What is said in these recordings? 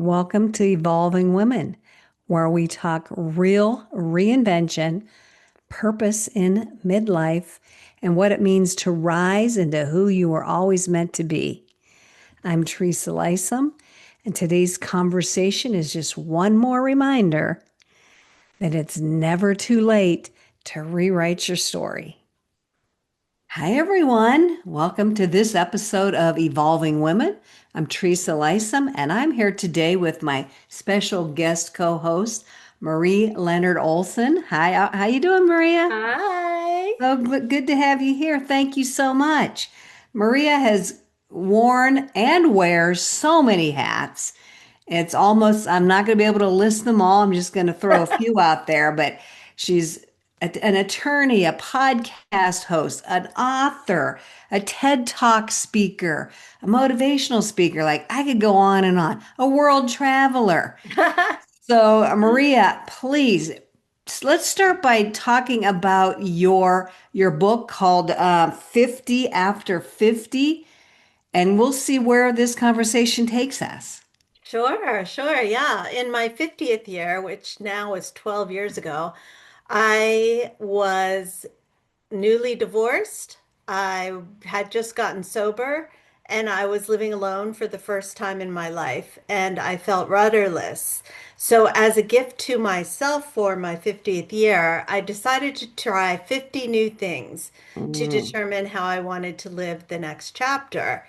Welcome to Evolving Women, where we talk real reinvention, purpose in midlife, and what it means to rise into who you were always meant to be. I'm Teresa Lysam, and today's conversation is just one more reminder that it's never too late to rewrite your story. Hi, everyone. Welcome to this episode of Evolving Women. I'm Teresa Lysam, and I'm here today with my special guest co-host, Maria Leonard-Olsen. Hi, how you doing, Maria? Hi. So good to have you here. Thank you so much. Maria has worn and wears so many hats. It's almost, I'm not going to be able to list them all. I'm just going to throw a few out there, but she's an attorney, a podcast host, an author, a TED Talk speaker, a motivational speaker. Like I could go on, a world traveler. So, Maria, please, let's start by talking about your book called 50 After 50, and we'll see where this conversation takes us. Sure, sure. Yeah. In my 50th year, which now is 12 years ago, I was newly divorced. I had just gotten sober and I was living alone for the first time in my life and I felt rudderless. So, as a gift to myself for my 50th year, I decided to try 50 new things to Mm. determine how I wanted to live the next chapter.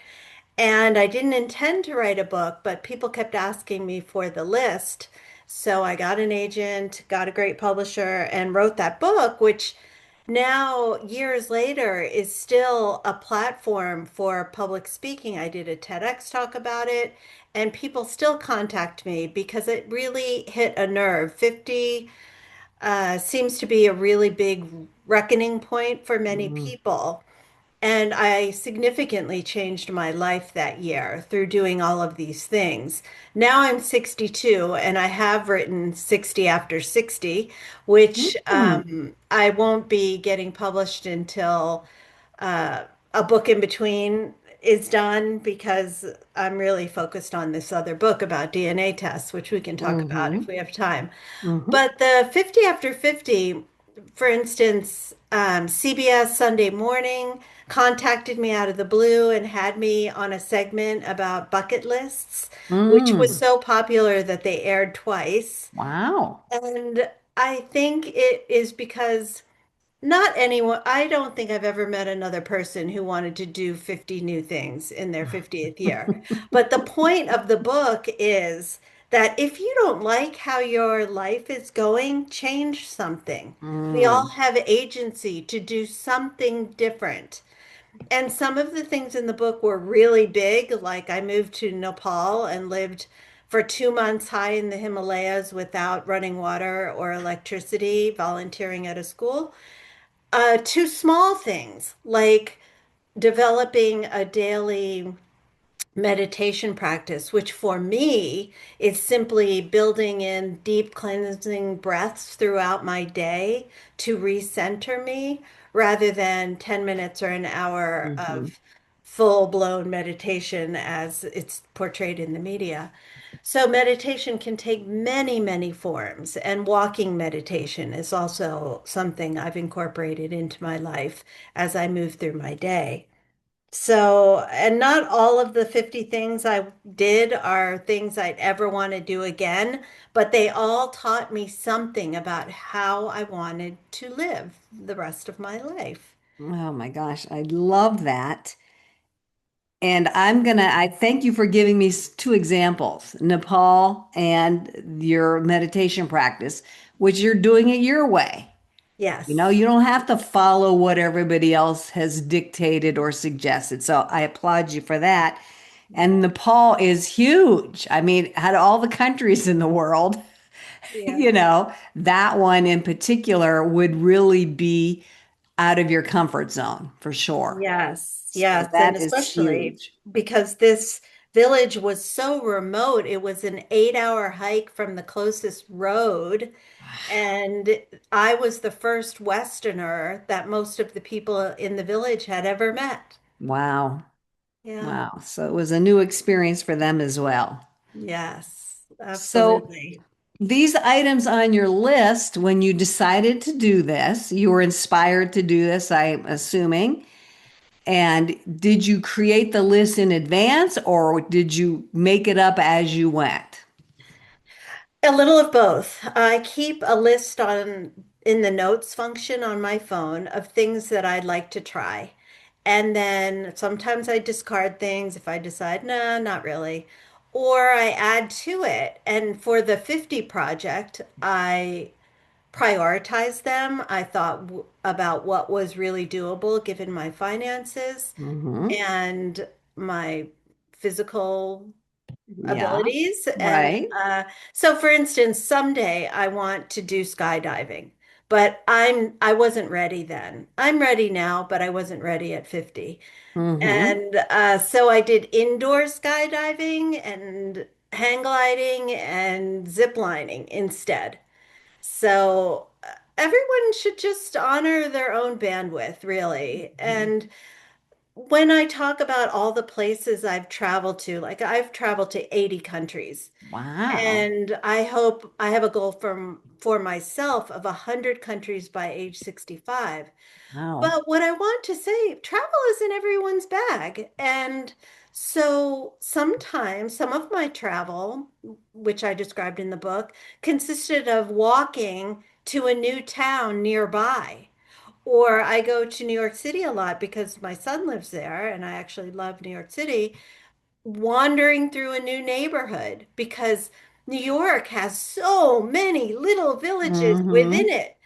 And I didn't intend to write a book, but people kept asking me for the list. So I got an agent, got a great publisher, and wrote that book, which now, years later, is still a platform for public speaking. I did a TEDx talk about it, and people still contact me because it really hit a nerve. 50 seems to be a really big reckoning point for many Mm. people. And I significantly changed my life that year through doing all of these things. Now I'm 62 and I have written 60 After 60, which Mm. I won't be getting published until uh, a book in between is done because I'm really focused on this other book about DNA tests, which we can talk about if Hmm. we have time. Hmm. But the 50 After 50, for instance, CBS Sunday Morning contacted me out of the blue and had me on a segment about bucket lists, which was Mm. so popular that they aired twice. Wow. And I think it is because not anyone, I don't think I've ever met another person who wanted to do 50 new things in their 50th year. But the point of the book is that if you don't like how your life is going, change something. We all Mm. have agency to do something different. And some of the things in the book were really big, like I moved to Nepal and lived for 2 months high in the Himalayas without running water or electricity, volunteering at a school. To small things like developing a daily meditation practice, which for me is simply building in deep cleansing breaths throughout my day to recenter me rather than 10 minutes or an hour Hmm. of full-blown meditation as it's portrayed in the media. So meditation can take many, many forms, and walking meditation is also something I've incorporated into my life as I move through my day. So, and not all of the 50 things I did are things I'd ever want to do again, but they all taught me something about how I wanted to live the rest of my life. Oh my gosh, I love that. And I thank you for giving me two examples, Nepal and your meditation practice, which you're doing it your way. Yes. You don't have to follow what everybody else has dictated or suggested. So I applaud you for that. And Nepal is huge. I mean, out of all the countries in the world, Yeah. that one in particular would really be out of your comfort zone for sure. Yes, So yes, and that is especially huge. because this village was so remote. It was an 8-hour hike from the closest road, and I was the first Westerner that most of the people in the village had ever met. Wow. Yeah. Wow. So it was a new experience for them as well. Yes. So Absolutely. these items on your list, when you decided to do this, you were inspired to do this, I'm assuming. And did you create the list in advance or did you make it up as you went? A little of both. I keep a list on in the notes function on my phone of things that I'd like to try. And then sometimes I discard things if I decide, nah, not really. Or I add to it. And for the 50 project, I prioritize them. I thought about what was really doable given my finances Hmm. and my physical Yeah, abilities. And right. so, for instance, someday I want to do skydiving, but I wasn't ready then. I'm ready now, but I wasn't ready at 50. Hmm. And so I did indoor skydiving and hang gliding and zip lining instead. So everyone should just honor their own bandwidth, really. And when I talk about all the places I've traveled to, like I've traveled to 80 countries, Wow. and I hope I have a goal for myself of 100 countries by age 65. Wow. But what I want to say, travel isn't everyone's bag. And so sometimes some of my travel, which I described in the book, consisted of walking to a new town nearby. Or I go to New York City a lot because my son lives there and I actually love New York City, wandering through a new neighborhood because New York has so many little villages Hmm. within it.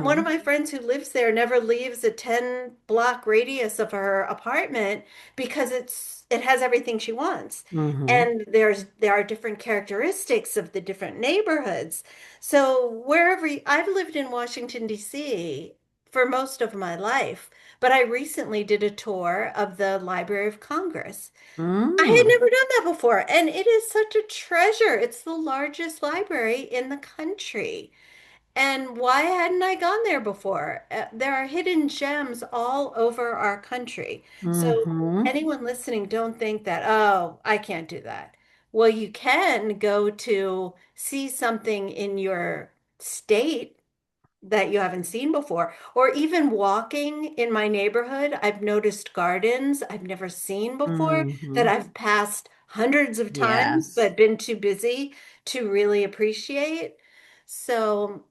One of Hmm. my friends who lives there never leaves a 10 block radius of her apartment because it has everything she wants. Hmm. And there are different characteristics of the different neighborhoods. So I've lived in Washington, D.C. for most of my life, but I recently did a tour of the Library of Congress. I had Mm. never done that before, and it is such a treasure. It's the largest library in the country. And why hadn't I gone there before? There are hidden gems all over our country. So Hmm. anyone listening, don't think that, oh, I can't do that. Well, you can go to see something in your state that you haven't seen before. Or even walking in my neighborhood, I've noticed gardens I've never seen before that Hmm. I've passed hundreds of times, Yes. but been too busy to really appreciate. So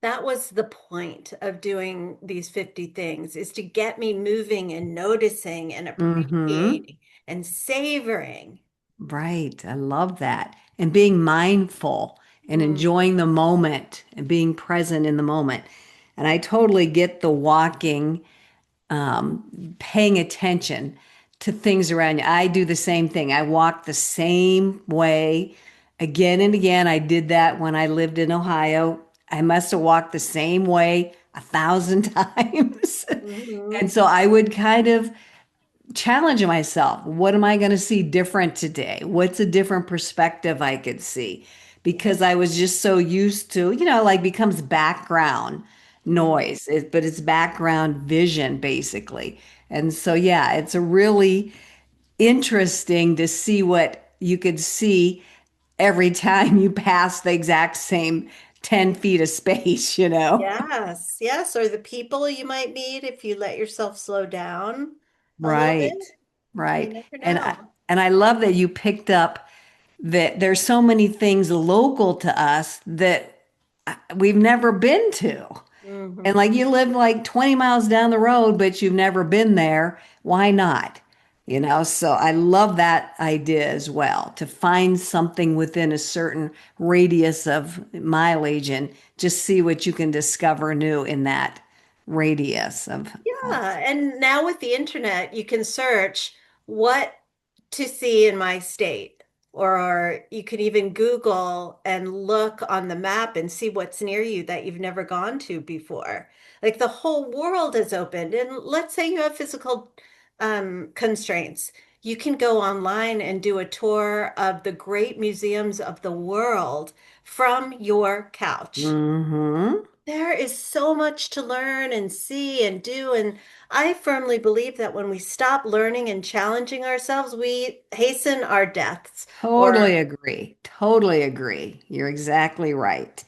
that was the point of doing these 50 things, is to get me moving and noticing and Hmm. appreciating and savoring. Right. I love that. And being mindful and Mm, enjoying the moment and being present in the moment. And I totally get the walking, paying attention to things around you. I do the same thing. I walk the same way again and again. I did that when I lived in Ohio. I must have walked the same way 1,000 times. mhm. And so I would kind of challenging myself. What am I going to see different today? What's a different perspective I could see? Because I was just so used to, like becomes background Mm. noise, but it's background vision basically. And so, yeah, it's a really interesting to see what you could see every time you pass the exact same 10 feet of space. Yes, yes. Or the people you might meet if you let yourself slow down a little bit. Right. You Right. never And I, know. and I love that you picked up that there's so many things local to us that we've never been to. And Hmm. like you live like 20 miles down the road, but you've never been there. Why not? So I love that idea as well, to find something within a certain radius of mileage and just see what you can discover new in that radius of Yeah, and now with the internet, you can search what to see in my state, or you could even Google and look on the map and see what's near you that you've never gone to before. Like the whole world is opened. And let's say you have physical constraints. You can go online and do a tour of the great museums of the world from your couch. hmm There is so much to learn and see and do. And I firmly believe that when we stop learning and challenging ourselves, we hasten our deaths. Totally Or, agree. Totally agree. You're exactly right.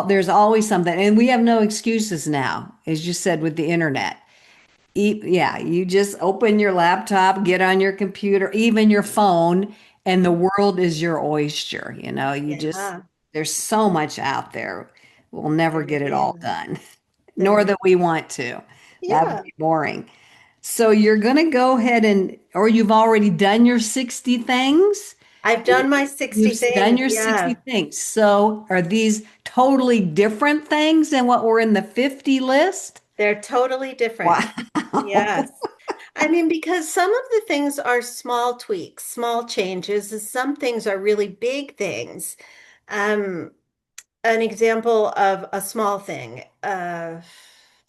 There's always something, and we have no excuses now, as you said with the internet. Yeah, you just open your laptop, get on your computer, even your phone, and the world is your oyster. yeah, There's so much out there. We'll never there get it really all is. done, There nor really, that we want to. That would yeah. be boring. So you're going to go ahead or you've already done your 60 things? I've done my 60 You've done things. your 60 Yeah. things. So are these totally different things than what were in the 50 list? They're totally different. Wow. Yes. I mean, because some of the things are small tweaks, small changes, and some things are really big things. Um, an example of a small thing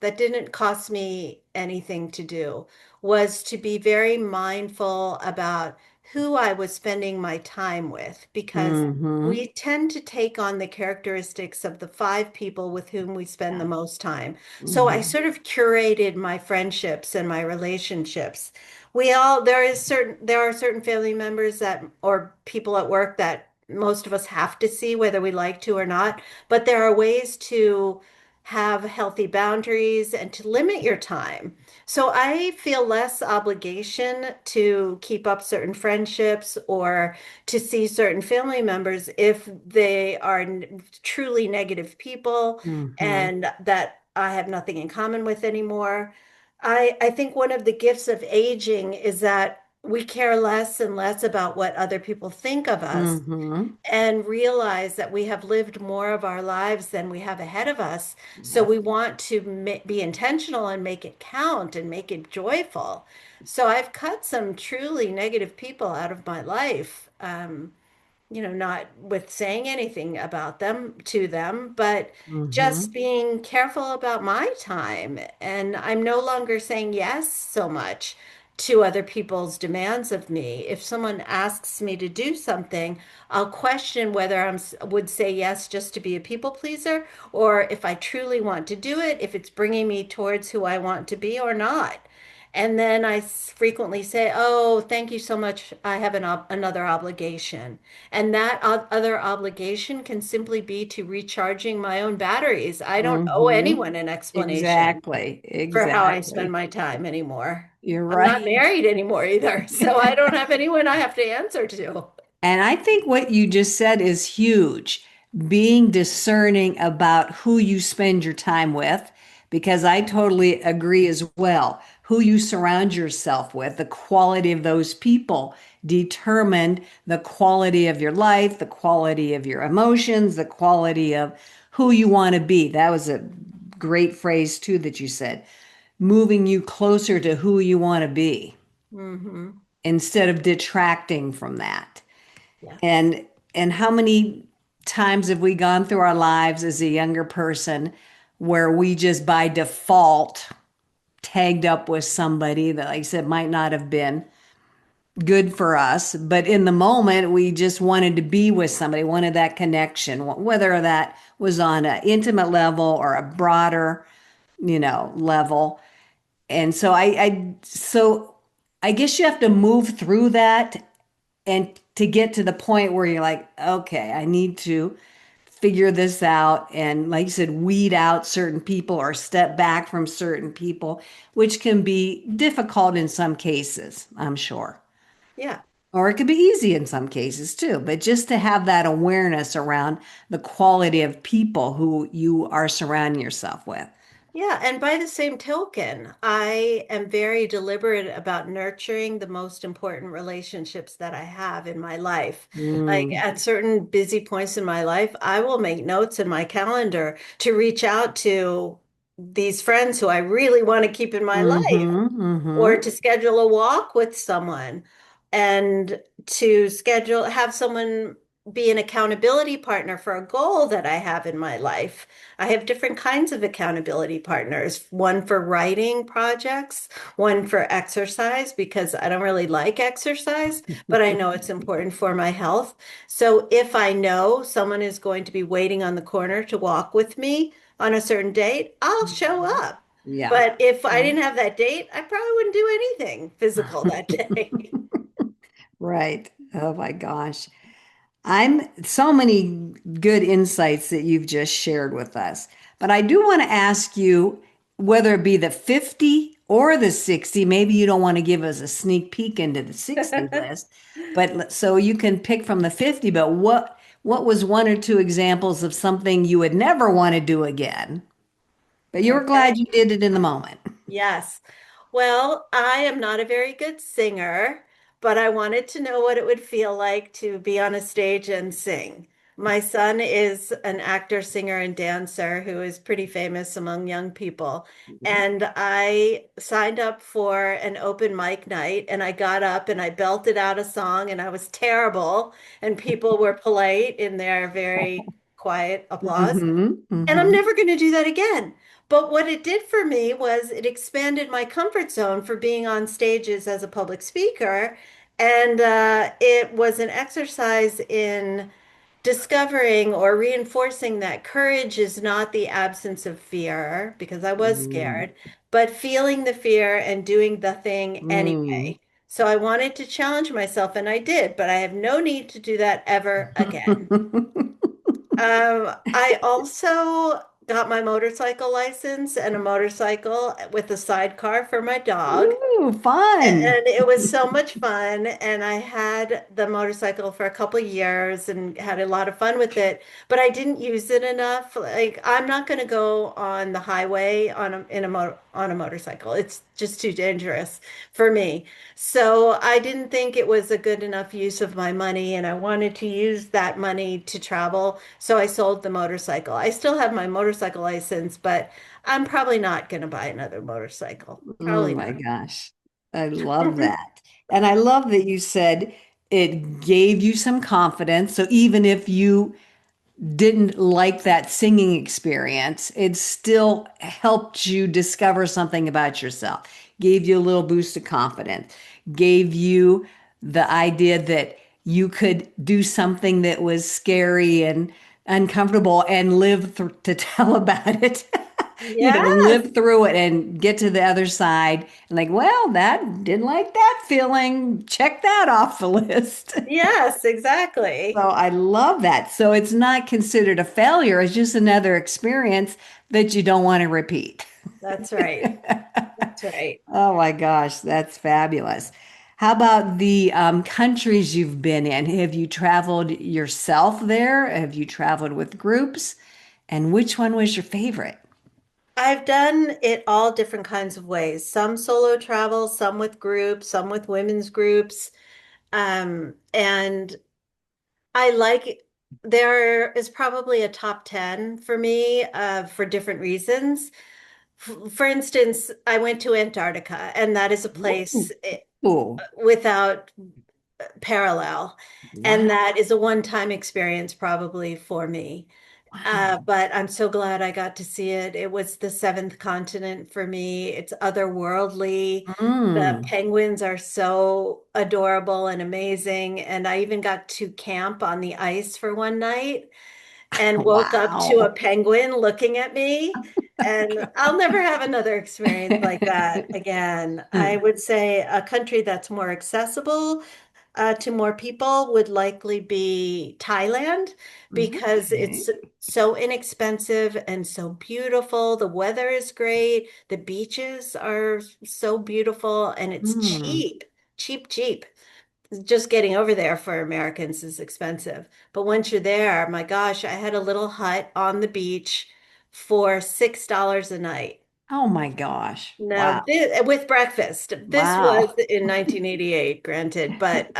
that didn't cost me anything to do was to be very mindful about who I was spending my time with, because Mm-hmm. we tend to take on the characteristics of the five people with whom we spend the Yeah. most time. So I Mm-hmm. sort of curated my friendships and my relationships. There are certain family members that, or people at work that most of us have to see whether we like to or not, but there are ways to have healthy boundaries and to limit your time. So I feel less obligation to keep up certain friendships or to see certain family members if they are truly negative people Mm-hmm. and that I have nothing in common with anymore. I think one of the gifts of aging is that we care less and less about what other people think of us Mm-hmm. and realize that we have lived more of our lives than we have ahead of us. So Yep. we want to be intentional and make it count and make it joyful. So I've cut some truly negative people out of my life. Not with saying anything about them to them, but Mm-hmm. just being careful about my time. And I'm no longer saying yes so much to other people's demands of me. If someone asks me to do something, I'll question whether would say yes just to be a people pleaser, or if I truly want to do it, if it's bringing me towards who I want to be or not. And then I frequently say, "Oh, thank you so much. I have another obligation." And that other obligation can simply be to recharging my own batteries. I don't owe Mm-hmm. anyone an explanation Exactly. for how I spend Exactly. my time anymore. You're I'm not right. married anymore either, so I don't have anyone I have to answer to. And I think what you just said is huge. Being discerning about who you spend your time with, because I totally agree as well. Who you surround yourself with, the quality of those people determined the quality of your life, the quality of your emotions, the quality of who you want to be. That was a great phrase too that you said, moving you closer to who you want to be Hmm. instead of detracting from that. Yes. And how many times have we gone through our lives as a younger person where we just by default tagged up with somebody that, like I said, might not have been good for us, but in the moment we just wanted to be with somebody, wanted that connection, whether that was on an intimate level or a broader, level. And so I guess you have to move through that and to get to the point where you're like, okay, I need to figure this out. And like you said, weed out certain people or step back from certain people, which can be difficult in some cases, I'm sure. Yeah. Or it could be easy in some cases too. But just to have that awareness around the quality of people who you are surrounding yourself with. Yeah, and by the same token, I am very deliberate about nurturing the most important relationships that I have in my life. Like Mm. at certain busy points in my life, I will make notes in my calendar to reach out to these friends who I really want to keep in my life, Mm-hmm. or Mm-hmm. to schedule a walk with someone, and to have someone be an accountability partner for a goal that I have in my life. I have different kinds of accountability partners, one for writing projects, one for exercise, because I don't really like exercise, but I know it's important for my health. So if I know someone is going to be waiting on the corner to walk with me, on a certain date, I'll show up. Yeah. But if I Yeah. didn't have that date, I probably wouldn't do anything physical that day. Right. Oh my gosh. I'm so many good insights that you've just shared with us. But I do want to ask you whether it be the 50 or the 60, maybe you don't want to give us a sneak peek into the 60 list, but so you can pick from the 50, but what was one or two examples of something you would never want to do again, but you were glad Okay. you did it in the moment? Yes. Well, I am not a very good singer, but I wanted to know what it would feel like to be on a stage and sing. My son is an actor, singer, and dancer who is pretty famous among young people. And I signed up for an open mic night and I got up and I belted out a song and I was terrible. And people were polite in their very quiet applause. Hmm. And I'm Hmm. never going to do that again. But what it did for me was it expanded my comfort zone for being on stages as a public speaker. And it was an exercise in discovering or reinforcing that courage is not the absence of fear, because I was Mm. scared, but feeling the fear and doing the thing Mm. anyway. So I wanted to challenge myself, and I did, but I have no need to do that ever again. I also got my motorcycle license and a motorcycle with a sidecar for my dog. Ooh, fun. And it was so much fun. And I had the motorcycle for a couple of years and had a lot of fun with it, but I didn't use it enough. Like I'm not going to go on the highway on a motorcycle. It's just too dangerous for me. So I didn't think it was a good enough use of my money, and I wanted to use that money to travel. So I sold the motorcycle. I still have my motorcycle license, but I'm probably not going to buy another motorcycle. Oh Probably my not. gosh. I love that. And I love that you said it gave you some confidence. So even if you didn't like that singing experience, it still helped you discover something about yourself, gave you a little boost of confidence, gave you the idea that you could do something that was scary and uncomfortable and live to tell about it. Yes, Live through it and get to the other side and like, well, that didn't like that feeling. Check that off the list. yes, So exactly. I love that. So it's not considered a failure. It's just another experience that you don't want to repeat. That's right. That's right. Oh my gosh, that's fabulous. How about the countries you've been in? Have you traveled yourself there? Have you traveled with groups? And which one was your favorite? I've done it all different kinds of ways. Some solo travel, some with groups, some with women's groups. And I like, there is probably a top 10 for me for different reasons. For instance, I went to Antarctica, and that is a place Ooh, without parallel. And wow. that is a one-time experience probably for me. Wow. But I'm so glad I got to see it. It was the seventh continent for me. It's otherworldly. The Mm. penguins are so adorable and amazing. And I even got to camp on the ice for one night and woke up to a Wow. penguin looking at me. And I'll never have another experience like that again. I would say a country that's more accessible to more people would likely be Thailand because Okay. it's so inexpensive and so beautiful. The weather is great. The beaches are so beautiful and it's Mm. cheap, cheap, cheap. Just getting over there for Americans is expensive. But once you're there, my gosh, I had a little hut on the beach for $6 a night. Oh my gosh. Now, Wow. with breakfast, this was Wow. in 1988, granted, but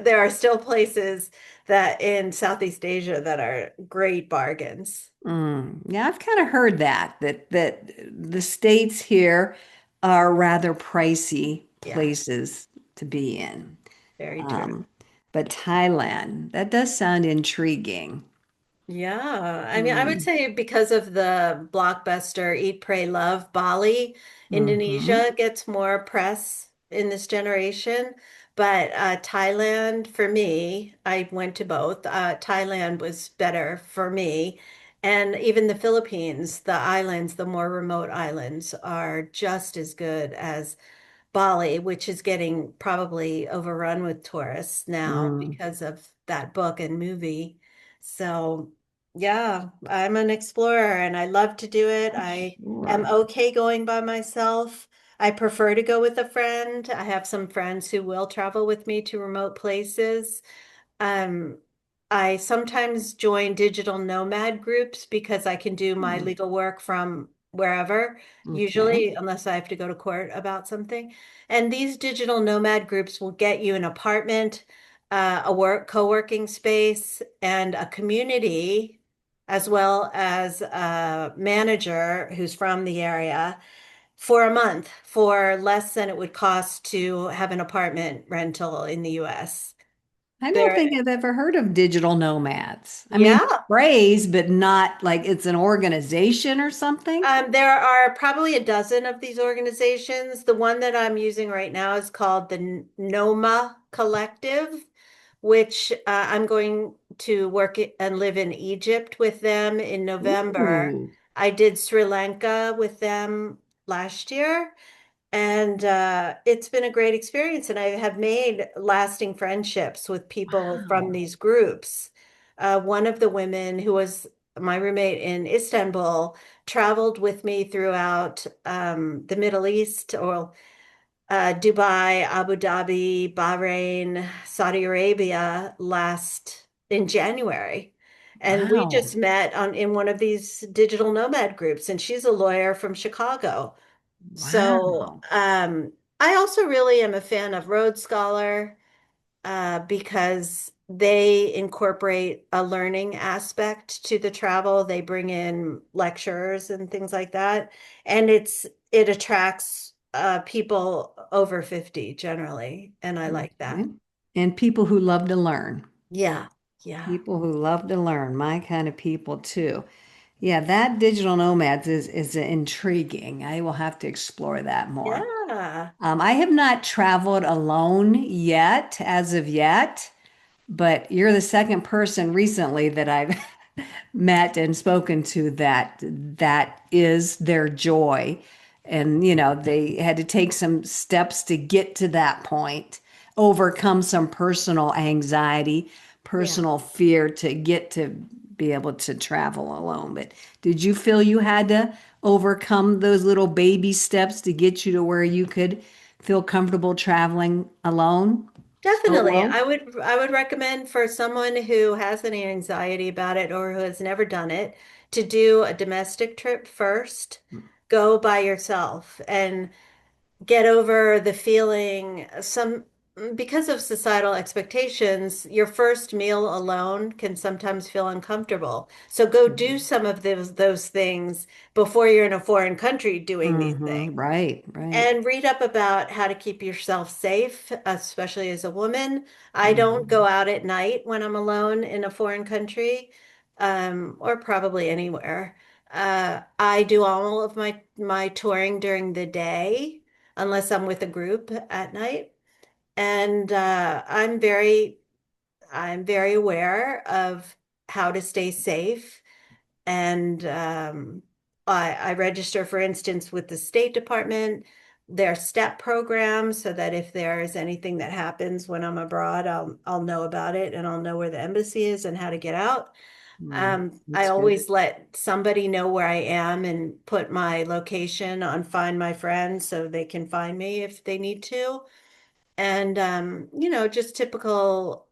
there are still places that in Southeast Asia that are great bargains. Mm. Yeah, I've kind of heard that the states here are rather pricey Yeah, places to be in. very true. Um, but Thailand, that does sound intriguing. Yeah, I mean, I would Mm. say because of the blockbuster Eat, Pray, Love, Bali, Hmm. Indonesia gets more press in this generation. But Thailand, for me, I went to both. Thailand was better for me. And even the Philippines, the islands, the more remote islands, are just as good as Bali, which is getting probably overrun with tourists now Mm, because of that book and movie. So, yeah, I'm an explorer and I love to do it. I am sure. okay going by myself. I prefer to go with a friend. I have some friends who will travel with me to remote places. Um, I sometimes join digital nomad groups because I can do my Hmm, legal work from wherever, okay. usually, unless I have to go to court about something. And these digital nomad groups will get you an apartment, a co-working space, and a community, as well as a manager who's from the area for a month for less than it would cost to have an apartment rental in the US. I don't There, think I've ever heard of digital nomads. I mean, the yeah. phrase, but not like it's an organization or something. There are probably a dozen of these organizations. The one that I'm using right now is called the Noma Collective, which I'm going to and live in Egypt with them in November. Ooh, I did Sri Lanka with them last year. And it's been a great experience. And I have made lasting friendships with people from wow. these groups. One of the women who was my roommate in Istanbul traveled with me throughout the Middle East, or Dubai, Abu Dhabi, Bahrain, Saudi Arabia last in January. And we Wow. just met in one of these digital nomad groups, and she's a lawyer from Chicago. So, Wow. I also really am a fan of Road Scholar because they incorporate a learning aspect to the travel. They bring in lecturers and things like that, and it attracts people over 50 generally, and I like Okay. that. And people who love to learn. Yeah, yeah, People who love to learn, my kind of people too. Yeah, that digital nomads is intriguing. I will have to explore that more. yeah. I have not traveled alone yet, as of yet, but you're the second person recently that I've met and spoken to that is their joy. And, they had to take some steps to get to that point, overcome some personal anxiety, Yeah. personal fear to get to be able to travel alone. But did you feel you had to overcome those little baby steps to get you to where you could feel comfortable traveling alone, Definitely. solo? I would recommend for someone who has any anxiety about it or who has never done it to do a domestic trip first. Go by yourself and get over the feeling because of societal expectations, your first meal alone can sometimes feel uncomfortable. So go do some of those things before you're in a foreign country doing these Mm-hmm. things. Right, right. And read up about how to keep yourself safe, especially as a woman. I don't Mm-hmm. go out at night when I'm alone in a foreign country, or probably anywhere. I do all of my touring during the day, unless I'm with a group at night. And I'm very aware of how to stay safe and I register, for instance, with the State Department, their STEP program, so that if there is anything that happens when I'm abroad, I'll know about it and I'll know where the embassy is and how to get out. I That's good. always let somebody know where I am and put my location on Find My Friends so they can find me if they need to. And just typical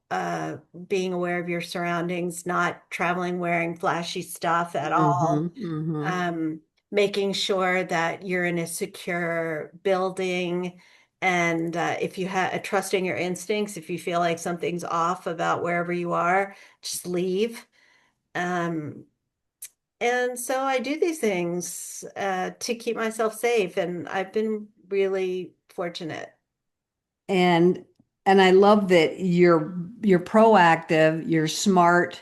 being aware of your surroundings, not traveling wearing flashy stuff at Mm-hmm. all. Mm-hmm. Um, Making sure that you're in a secure building. And if you have trusting your instincts, if you feel like something's off about wherever you are, just leave. Um, and so I do these things to keep myself safe, and I've been really fortunate. And and I love that you're proactive, you're smart,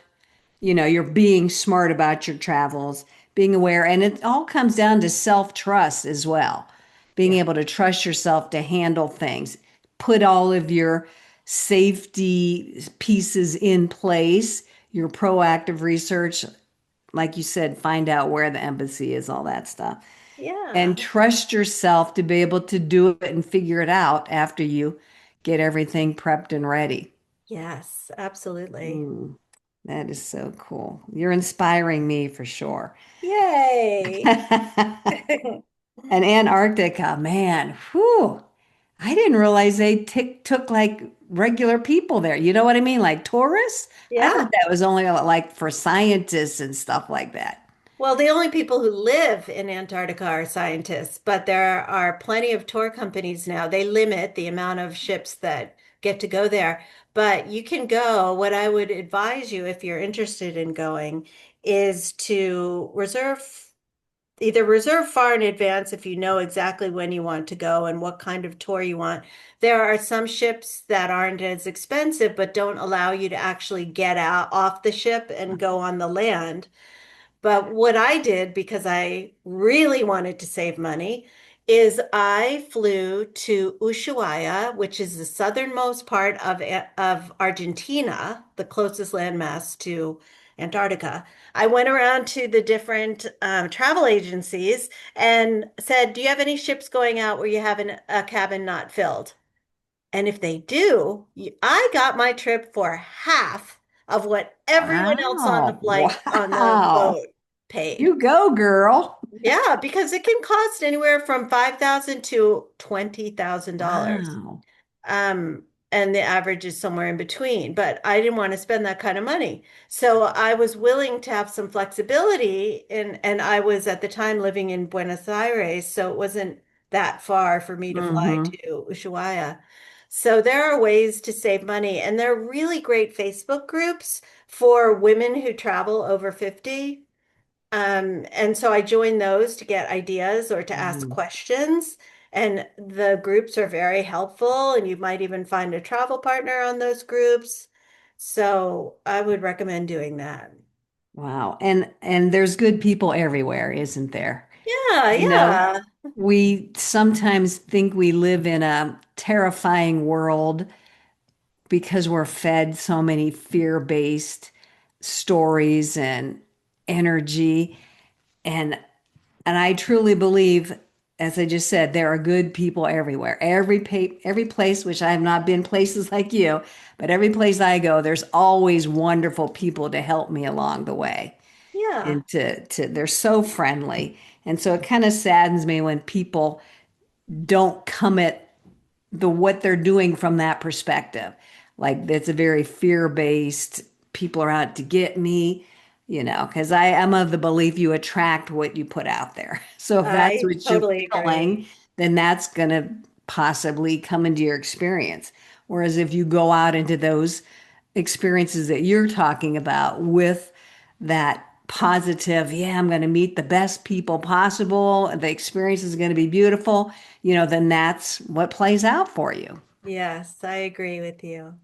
you're being smart about your travels, being aware, and it all comes down to self-trust as well. Being Yeah. able to trust yourself to handle things, put all of your safety pieces in place, your proactive research, like you said, find out where the embassy is, all that stuff. Yeah. And trust yourself to be able to do it and figure it out after you get everything prepped and ready. Yes, absolutely. Mm, that is so cool. You're inspiring me for sure. Yay. And Antarctica, man, whew. I didn't realize they took like regular people there. You know what I mean? Like tourists? I thought Yeah. that was only like for scientists and stuff like that. Well, the only people who live in Antarctica are scientists, but there are plenty of tour companies now. They limit the amount of ships that get to go there, but you can go. What I would advise you if you're interested in going is to either reserve far in advance if you know exactly when you want to go and what kind of tour you want. There are some ships that aren't as expensive, but don't allow you to actually get out off the ship and go on the land. But what I did, because I really wanted to save money, is I flew to Ushuaia, which is the southernmost part of Argentina, the closest landmass to Antarctica. I went around to the different travel agencies and said, "Do you have any ships going out where you have a cabin not filled?" And if they do, I got my trip for half of what everyone else on the Wow. flight on the Wow. boat paid. You go, girl. Yeah, because it can cost anywhere from 5,000 to $20,000. Wow. Um, and the average is somewhere in between. But I didn't want to spend that kind of money. So I was willing to have some flexibility and I was at the time living in Buenos Aires, so it wasn't that far for me to fly Hmm. to Ushuaia. So there are ways to save money, and there are really great Facebook groups for women who travel over 50. And so I joined those to get ideas or to ask questions. And the groups are very helpful, and you might even find a travel partner on those groups. So I would recommend doing that. Wow. And there's good people everywhere, isn't there? Yeah, You know, yeah. we sometimes think we live in a terrifying world because we're fed so many fear-based stories and energy. And I truly believe, as I just said, there are good people everywhere. Every place, which I have not been places like you, but every place I go, there's always wonderful people to help me along the way. Yeah. And to they're so friendly. And so it kind of saddens me when people don't come at the what they're doing from that perspective. Like it's a very fear-based, people are out to get me, because I am of the belief you attract what you put out there. So if that's I what you're totally agree. feeling, then that's going to possibly come into your experience. Whereas if you go out into those experiences that you're talking about with that positive, yeah, I'm going to meet the best people possible, the experience is going to be beautiful, then that's what plays out for you. Yes, I agree with you.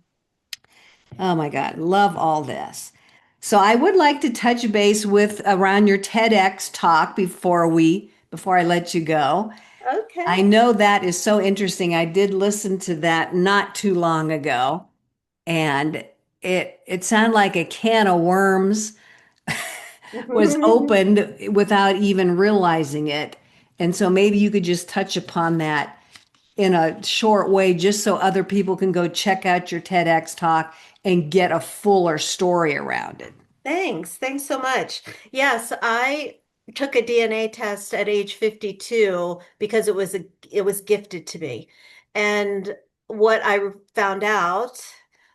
Oh my God, love all this. So I would like to touch base with around your TEDx talk before I let you go. I Okay. know that is so interesting. I did listen to that not too long ago, and it sounded like a can of worms was opened without even realizing it. And so maybe you could just touch upon that in a short way, just so other people can go check out your TEDx talk and get a fuller story around it. Thanks. Thanks so much. Yes, I took a DNA test at age 52 because it was gifted to me. And what I found out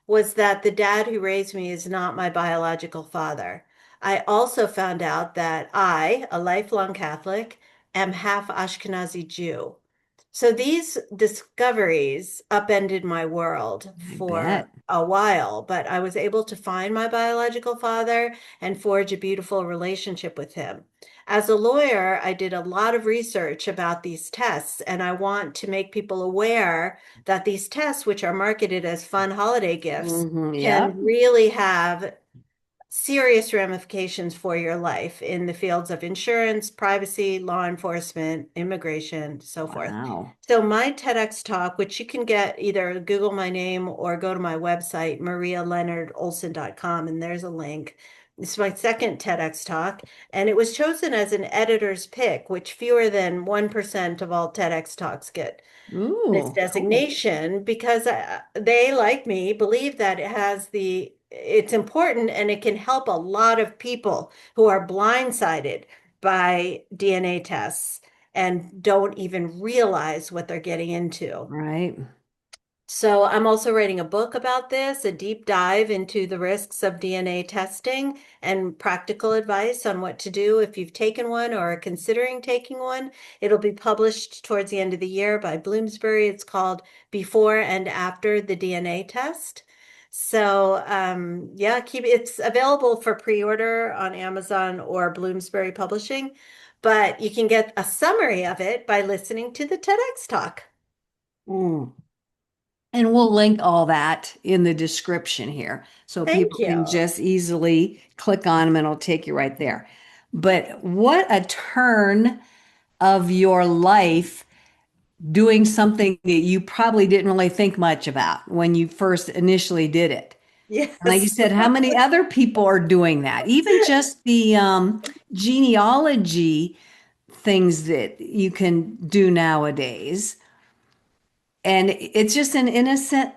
was that the dad who raised me is not my biological father. I also found out that I, a lifelong Catholic, am half Ashkenazi Jew. So these discoveries upended my world I for bet. a while, but I was able to find my biological father and forge a beautiful relationship with him. As a lawyer, I did a lot of research about these tests, and I want to make people aware that these tests, which are marketed as fun holiday gifts, Yep. can really have serious ramifications for your life in the fields of insurance, privacy, law enforcement, immigration, so forth. Wow. So my TEDx talk, which you can get either Google my name or go to my website, marialeonardolsen.com, and there's a link, It's my second TEDx talk, and it was chosen as an editor's pick, which fewer than 1% of all TEDx talks get this Ooh, cool. designation because they, like me, believe that it's important and it can help a lot of people who are blindsided by DNA tests and don't even realize what they're getting into. Right. So I'm also writing a book about this, a deep dive into the risks of DNA testing and practical advice on what to do if you've taken one or are considering taking one. It'll be published towards the end of the year by Bloomsbury. It's called Before and After the DNA Test. So yeah, it's available for pre-order on Amazon or Bloomsbury Publishing, but you can get a summary of it by listening to the TEDx talk. Mm. And we'll link all that in the description here so Thank people can you. just easily click on them and it'll take you right there. But what a turn of your life doing something that you probably didn't really think much about when you first initially did it. And like you Yes. said, how many other people are doing that? Even just the genealogy things that you can do nowadays. And it's just an innocent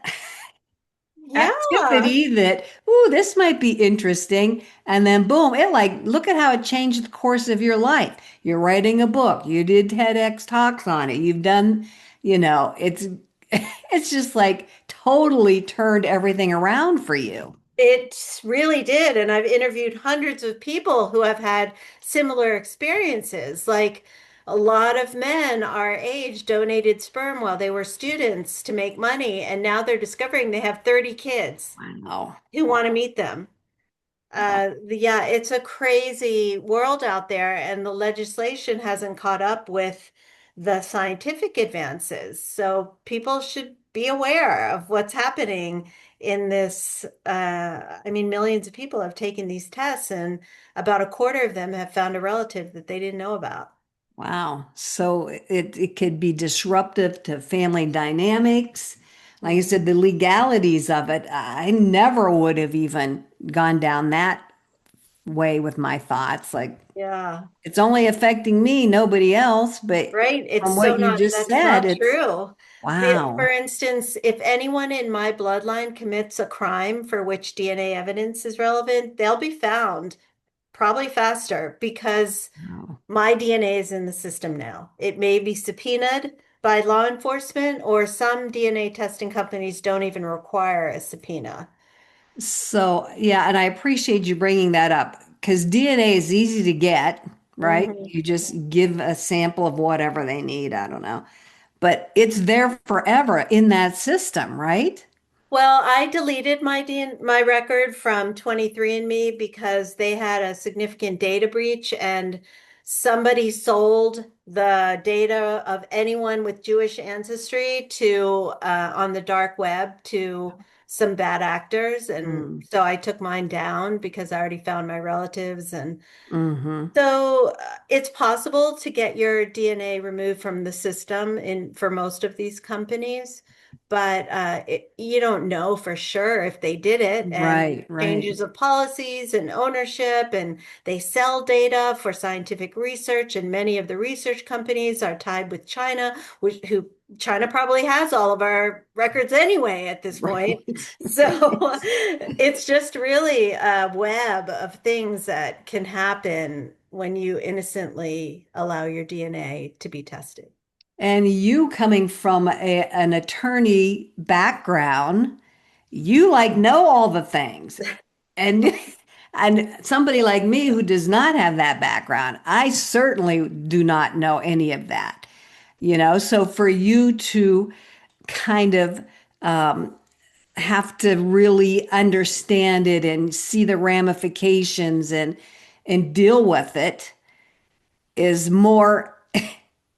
Yeah, activity that, ooh, this might be interesting. And then boom, it like, look at how it changed the course of your life. You're writing a book. You did TEDx talks on it. You've done, it's it's just like totally turned everything around for you. it really did. And I've interviewed hundreds of people who have had similar experiences. Like a lot of men our age donated sperm while they were students to make money, and now they're discovering they have 30 kids Wow. who want to meet them. Yeah, it's a crazy world out there, and the legislation hasn't caught up with the scientific advances. So people should be aware of what's happening in this. I mean, millions of people have taken these tests, and about a quarter of them have found a relative that they didn't know about. Wow. So it could be disruptive to family dynamics. Like I said, the legalities of it, I never would have even gone down that way with my thoughts. Like Yeah. it's only affecting me, nobody else. But Right. It's from so what you not, just that's said, not it's true. For wow. instance, if anyone in my bloodline commits a crime for which DNA evidence is relevant, they'll be found probably faster because Wow. my DNA is in the system now. It may be subpoenaed by law enforcement, or some DNA testing companies don't even require a subpoena. So, yeah, and I appreciate you bringing that up because DNA is easy to get, right? Mhm. You just give a sample of whatever they need. I don't know. But it's there forever in that system, right? Well, I deleted my record from 23andMe because they had a significant data breach, and somebody sold the data of anyone with Jewish ancestry to on the dark web to some bad actors. And Mm, so I took mine down because I already found my relatives. And hmm. so it's possible to get your DNA removed from the system in for most of these companies, but you don't know for sure if they did it. And Right, right. changes of policies and ownership, and they sell data for scientific research, and many of the research companies are tied with China, who China probably has all of our records anyway at this point. Right. So it's just really a web of things that can happen when you innocently allow your DNA to be tested. And you coming from an attorney background, you like know all the things. And and somebody like me who does not have that background, I certainly do not know any of that. So for you to kind of have to really understand it and see the ramifications and deal with it is more,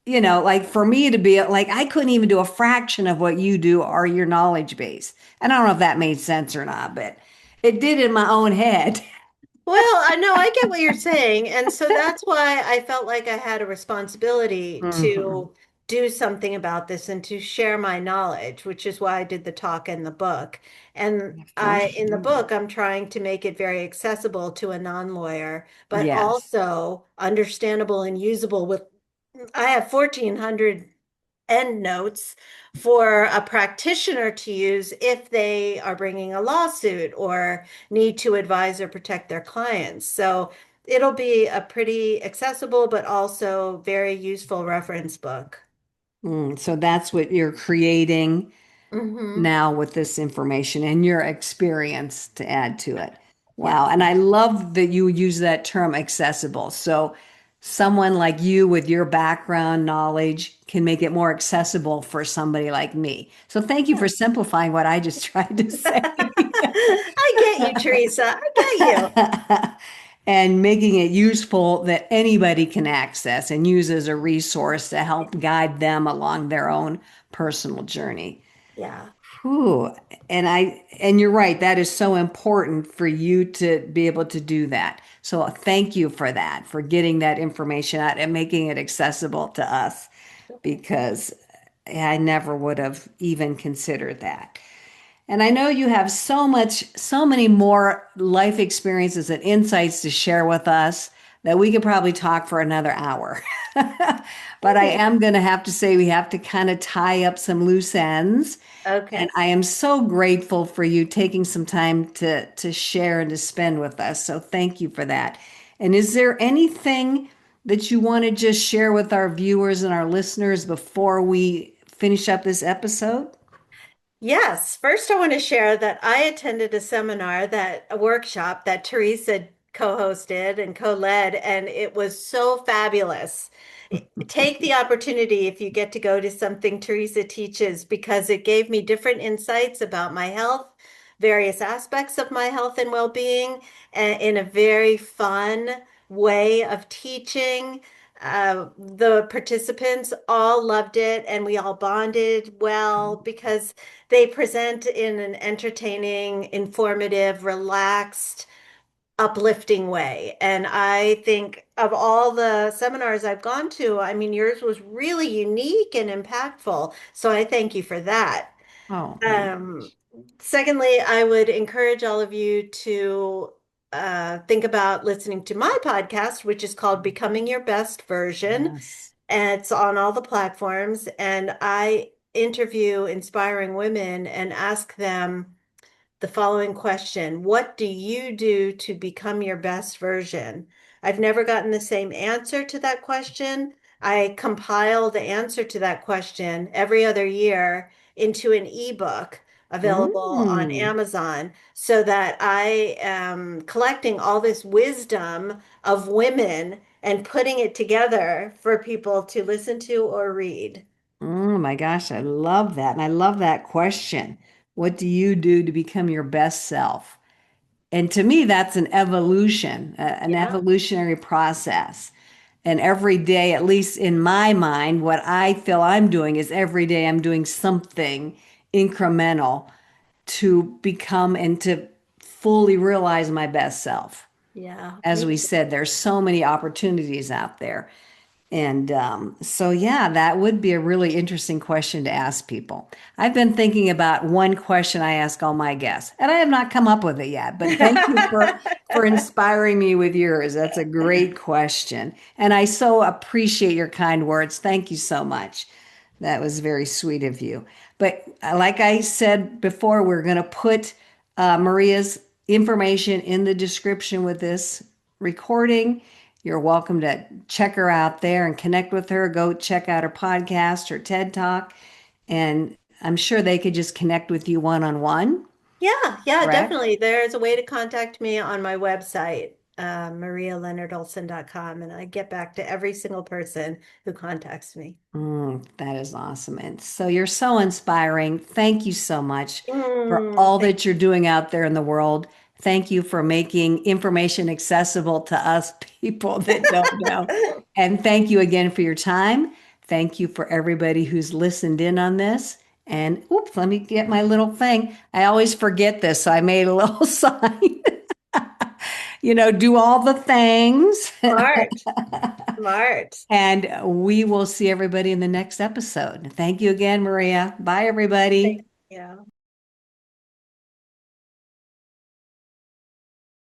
like for me to be like, I couldn't even do a fraction of what you do or your knowledge base. And I don't know if that made sense or not, but it did in my own head. Well, I know I get what you're saying. And so that's why I felt like I had a responsibility Hmm. to do something about this and to share my knowledge, which is why I did the talk and the book. And For in the sure. book, I'm trying to make it very accessible to a non-lawyer, but Yes. also understandable and usable with, I have 1,400 end notes for a practitioner to use if they are bringing a lawsuit or need to advise or protect their clients. So it'll be a pretty accessible but also very useful reference book. So that's what you're creating Hmm. now with this information and your experience to add to it. Wow. Yes. And I love that you use that term accessible. So someone like you with your background knowledge can make it more accessible for somebody like me. So thank you for simplifying what I just tried to say. I get you, Teresa. I get you. And making it useful that anybody can access and use as a resource to help guide them along their own personal journey. Yeah. Whew. And you're right, that is so important for you to be able to do that. So thank you for that, for getting that information out and making it accessible to us because I never would have even considered that. And I know you have so many more life experiences and insights to share with us that we could probably talk for another hour. But I Maybe. am going to have to say we have to kind of tie up some loose ends. And Okay. I am so grateful for you taking some time to share and to spend with us. So thank you for that. And is there anything that you want to just share with our viewers and our listeners before we finish up this episode? Yes, first I want to share that I attended a workshop that Teresa co-hosted and co-led, and it was so fabulous. Take the opportunity if you get to go to something Teresa teaches because it gave me different insights about my health, various aspects of my health and well-being, in a very fun way of teaching. The participants all loved it, and we all bonded well because they present in an entertaining, informative, relaxed, uplifting way. And I think of all the seminars I've gone to, I mean, yours was really unique and impactful. So I thank you for that. Oh, my Um, Secondly, I would encourage all of you to think about listening to my podcast, which is called Becoming Your Best Version. yes. And it's on all the platforms. And I interview inspiring women and ask them the following question: what do you do to become your best version? I've never gotten the same answer to that question. I compile the answer to that question every other year into an ebook available on Mm. Amazon so that I am collecting all this wisdom of women and putting it together for people to listen to or read. Oh my gosh, I love that. And I love that question. What do you do to become your best self? And to me, that's an evolution, an Yeah, evolutionary process. And every day, at least in my mind, what I feel I'm doing is every day I'm doing something incremental to become and to fully realize my best self. yeah, As me we too. said, there's so many opportunities out there. And so, yeah, that would be a really interesting question to ask people. I've been thinking about one question I ask all my guests, and I have not come up with it yet. But thank you for inspiring me with yours. That's a great question, and I so appreciate your kind words. Thank you so much. That was very sweet of you. But like I said before, we're going to put Maria's information in the description with this recording. You're welcome to check her out there and connect with her. Go check out her podcast, her TED Talk, and I'm sure they could just connect with you one on one, Yeah, yeah, correct? definitely. There's a way to contact me on my website, marialeonardolsen.com, and I get back to every single person who contacts me. That is awesome. And so you're so inspiring. Thank you so much for all Thank that you're doing out there in the world. Thank you for making information accessible to us people that don't know. you. And thank you again for your time. Thank you for everybody who's listened in on this. And oops, let me get my little thing. I always forget this, so I made a little sign. Do all the things. Smart, smart. And we will see everybody in the next episode. Thank you again, Maria. Bye, everybody. Thank you.